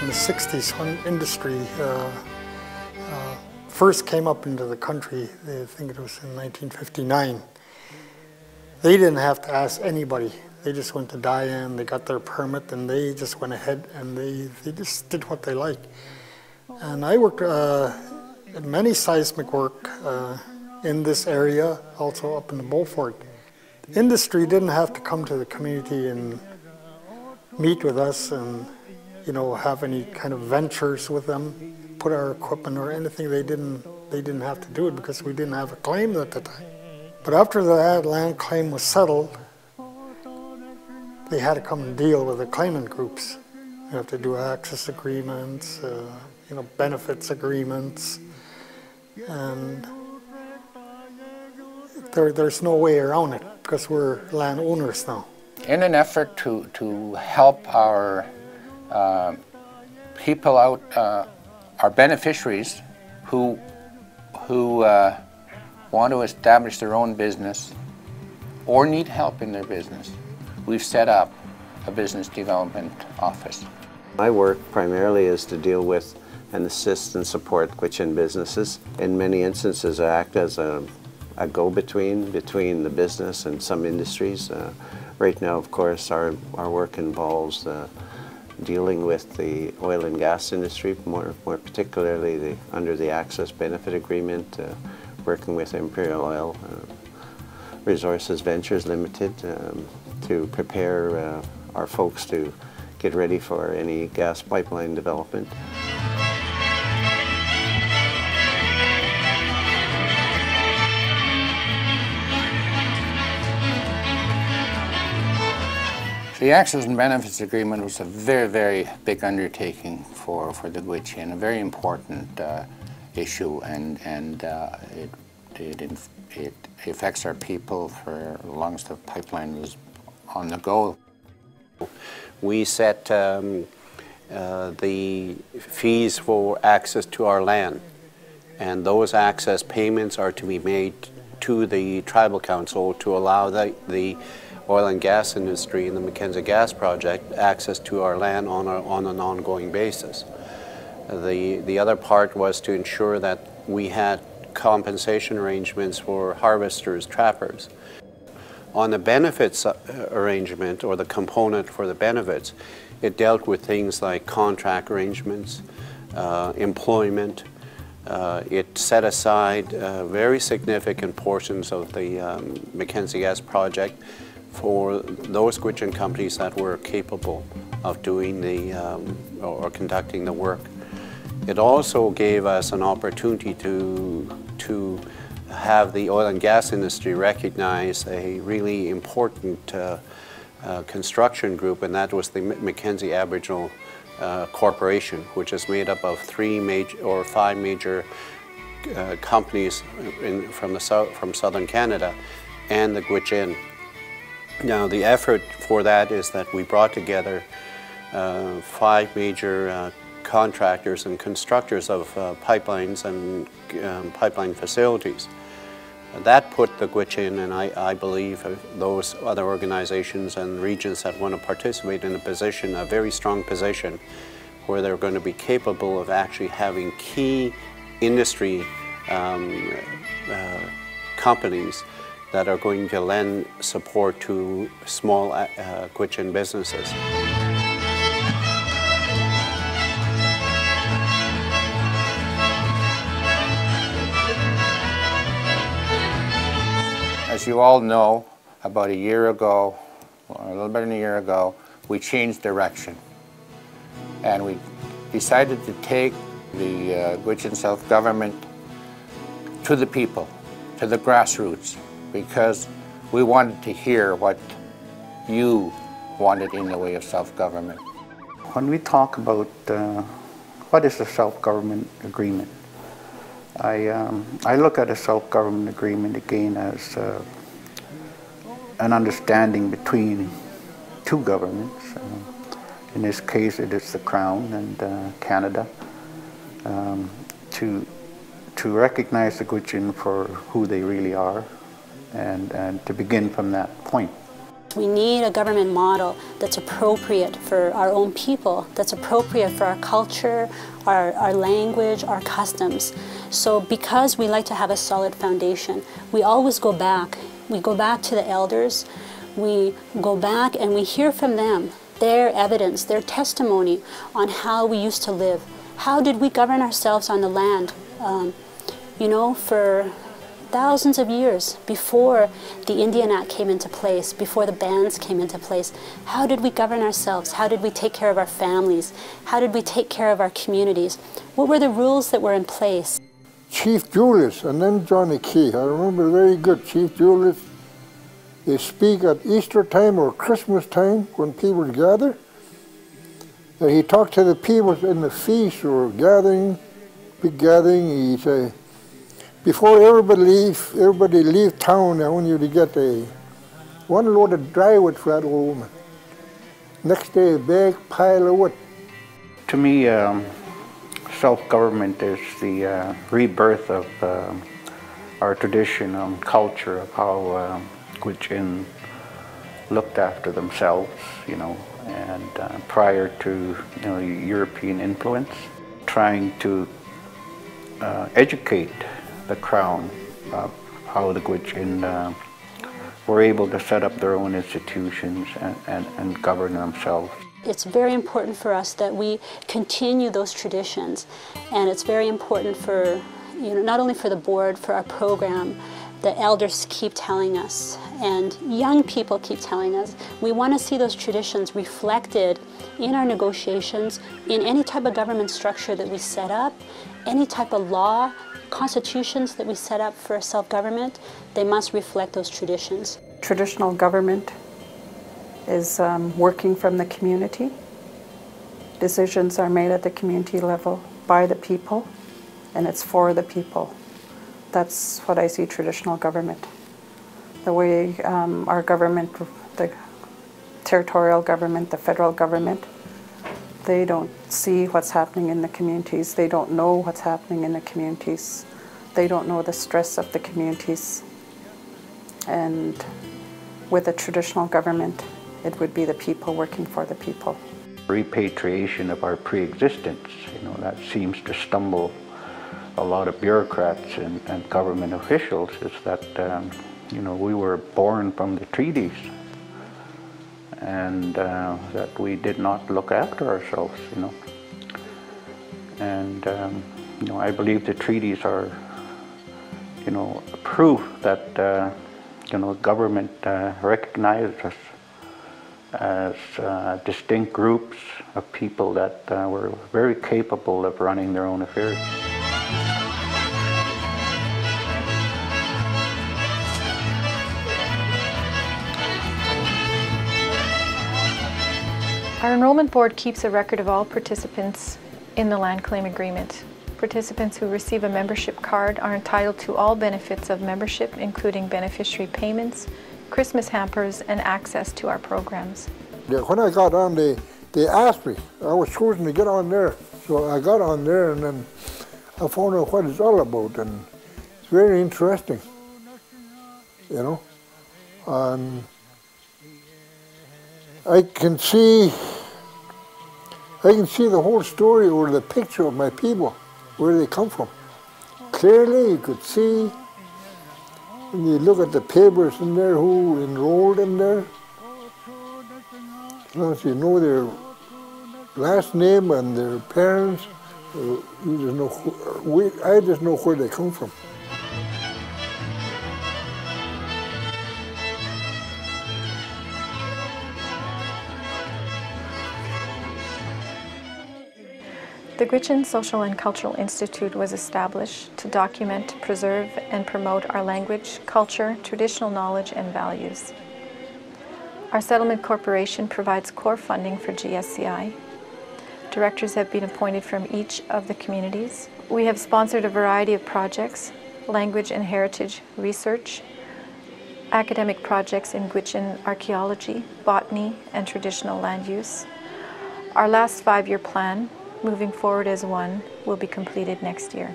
in the 60s when industry first came up into the country. I think it was in 1959. They didn't have to ask anybody. They just went to Diane, they got their permit, and they just went ahead and they just did what they liked. And I worked in many seismic work in this area, also up in the Beaufort. Industry didn't have to come to the community and meet with us and, you know, have any kind of ventures with them, put our equipment or anything. They didn't have to do it because we didn't have a claim at the time. But after that land claim was settled, they had to come and deal with the claimant groups. You have to do access agreements, you know, benefits agreements, and there's no way around it because we're landowners now. In an effort to help our people out, our beneficiaries who want to establish their own business or need help in their business, we've set up a business development office. My work primarily is to deal with and assist and support Gwich'in businesses. In many instances, I act as a go-between between the business and some industries. Right now, of course, our work involves dealing with the oil and gas industry, more particularly under the Access Benefit Agreement, working with Imperial Oil Resources Ventures Limited to prepare our folks to get ready for any gas pipeline development. The Access and Benefits Agreement was a very, very big undertaking for the Gwich'in, a very important issue, and it affects our people for as long as the pipeline was on the go. We set the fees for access to our land, and those access payments are to be made to the tribal council to allow the oil and gas industry and the Mackenzie Gas Project access to our land on an ongoing basis. The other part was to ensure that we had compensation arrangements for harvesters, trappers. On the benefits arrangement, or the component for the benefits, it dealt with things like contract arrangements, employment. It set aside very significant portions of the Mackenzie Gas Project for those Gwich'in companies that were capable of doing or conducting the work. It also gave us an opportunity to have the oil and gas industry recognize a really important construction group, and that was the Mackenzie Aboriginal Corporation, which is made up of 5 major companies from southern Canada and the Gwich'in. Now, the effort for that is that we brought together 5 major contractors and constructors of pipelines and pipeline facilities. That put the Gwich'in, and I believe those other organizations and regions that want to participate, in a very strong position where they're going to be capable of actually having key industry companies that are going to lend support to small Gwich'in businesses. As you all know, about a year ago, or a little bit than a year ago, we changed direction. And we decided to take the Gwich'in self-government to the people, to the grassroots, because we wanted to hear what you wanted in the way of self-government. When we talk about what is a self-government agreement, I look at a self-government agreement again as an understanding between 2 governments. In this case, it is the Crown and Canada, to recognize the Gwich'in for who they really are, and to begin from that point. We need a government model that's appropriate for our own people, that's appropriate for our culture, our language, our customs. So because we like to have a solid foundation, we always go back. We go back to the elders, we go back and we hear from them, their evidence, their testimony on how we used to live. How did we govern ourselves on the land? You know, for thousands of years before the Indian Act came into place, before the bans came into place, how did we govern ourselves? How did we take care of our families? How did we take care of our communities? What were the rules that were in place? Chief Julius and then Johnny Key, I remember very good. Chief Julius, they speak at Easter time or Christmas time when people gather. And he talked to the people in the feast or gathering, big gathering. He said, before everybody leave town, I want you to get one load of dry wood for that old woman. Next day, a big pile of wood. To me, self-government is the rebirth of our tradition and culture of how Gwich'in looked after themselves, you know, and prior to, you know, European influence, trying to educate the Crown of how the Gwich'in were able to set up their own institutions and govern themselves. It's very important for us that we continue those traditions, and it's very important for, you know, not only for the board, for our program. The elders keep telling us, and young people keep telling us, we want to see those traditions reflected in our negotiations, in any type of government structure that we set up, any type of law, constitutions that we set up for self-government, they must reflect those traditions. Traditional government is working from the community. Decisions are made at the community level by the people, and it's for the people. That's what I see traditional government. The way our government, the territorial government, the federal government, they don't see what's happening in the communities. They don't know what's happening in the communities. They don't know the stress of the communities. And with a traditional government, it would be the people working for the people. Repatriation of our pre-existence, you know, that seems to stumble a lot of bureaucrats and government officials, is that, you know, we were born from the treaties, and that we did not look after ourselves, you know. And, you know, I believe the treaties are, you know, proof that, you know, government recognized us as distinct groups of people that were very capable of running their own affairs. Our enrollment board keeps a record of all participants in the land claim agreement. Participants who receive a membership card are entitled to all benefits of membership, including beneficiary payments, Christmas hampers, and access to our programs. Yeah, when I got on, they asked me. I was chosen to get on there. So I got on there, and then I found out what it's all about, and it's very interesting, you know. And I can see the whole story or the picture of my people, where they come from. Clearly, you could see when you look at the papers in there who enrolled in there. As long as you know their last name and their parents, you just know I just know where they come from. The Gwich'in Social and Cultural Institute was established to document, preserve, and promote our language, culture, traditional knowledge, and values. Our settlement corporation provides core funding for GSCI. Directors have been appointed from each of the communities. We have sponsored a variety of projects, language and heritage research, academic projects in Gwich'in archaeology, botany, and traditional land use. Our last 5-year plan, moving forward as one, will be completed next year.